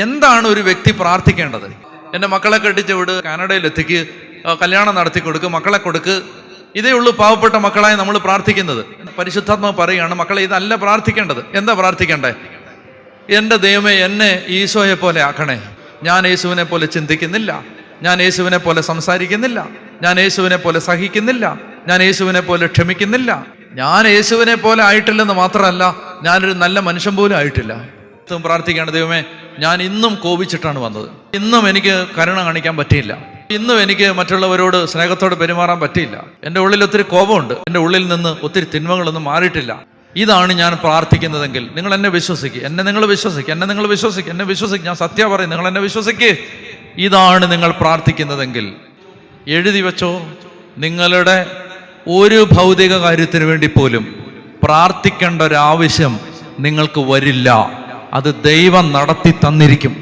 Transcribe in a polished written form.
എന്താണ് ഒരു വ്യക്തി പ്രാർത്ഥിക്കേണ്ടത്? എൻ്റെ മക്കളെ കെട്ടിച്ച് വിട്, കാനഡയിൽ എത്തിക്ക്, കല്യാണം നടത്തി കൊടുക്ക്, മക്കളെ കൊടുക്ക്, ഇതേ ഉള്ളൂ പാവപ്പെട്ട മക്കളായി നമ്മൾ പ്രാർത്ഥിക്കുന്നത്. പരിശുദ്ധാത്മാവ് പറയുകയാണ്, മക്കളെ ഇതല്ല പ്രാർത്ഥിക്കേണ്ടത്. എന്താ പ്രാർത്ഥിക്കേണ്ടേ? എൻ്റെ ദൈവമേ, എന്നെ ഈശോയെ പോലെ ആക്കണേ. ഞാൻ യേശുവിനെ പോലെ ചിന്തിക്കുന്നില്ല, ഞാൻ യേശുവിനെ പോലെ സംസാരിക്കുന്നില്ല, ഞാൻ യേശുവിനെ പോലെ സഹിക്കുന്നില്ല, ഞാൻ യേശുവിനെ പോലെ ക്ഷമിക്കുന്നില്ല. ഞാൻ യേശുവിനെ പോലെ ആയിട്ടില്ലെന്ന് മാത്രമല്ല, ഞാനൊരു നല്ല മനുഷ്യൻ പോലും ആയിട്ടില്ല. പ്രാർത്ഥിക്കുകയാണ്, ദൈവമേ, ഞാൻ ഇന്നും കോപിച്ചിട്ടാണ് വന്നത്, ഇന്നും എനിക്ക് കരുണ കാണിക്കാൻ പറ്റിയില്ല, ഇന്നും എനിക്ക് മറ്റുള്ളവരോട് സ്നേഹത്തോടെ പെരുമാറാൻ പറ്റിയില്ല, എൻ്റെ ഉള്ളിൽ ഒത്തിരി കോപമുണ്ട്, എൻ്റെ ഉള്ളിൽ നിന്ന് ഒത്തിരി തിന്മകളൊന്നും മാറിയിട്ടില്ല. ഇതാണ് ഞാൻ പ്രാർത്ഥിക്കുന്നതെങ്കിൽ നിങ്ങൾ എന്നെ വിശ്വസിക്കുക, എന്നെ നിങ്ങൾ വിശ്വസിക്കുക, എന്നെ നിങ്ങൾ വിശ്വസിക്കുക, എന്നെ വിശ്വസിക്കുക, ഞാൻ സത്യം പറയും, നിങ്ങൾ എന്നെ വിശ്വസിക്കുക. ഇതാണ് നിങ്ങൾ പ്രാർത്ഥിക്കുന്നതെങ്കിൽ എഴുതി വെച്ചോ, നിങ്ങളുടെ ഒരു ഭൗതിക കാര്യത്തിന് വേണ്ടി പോലും പ്രാർത്ഥിക്കേണ്ട ഒരാവശ്യം നിങ്ങൾക്ക് വരില്ല. അത് ദൈവം നടത്തി തന്നിരിക്കും.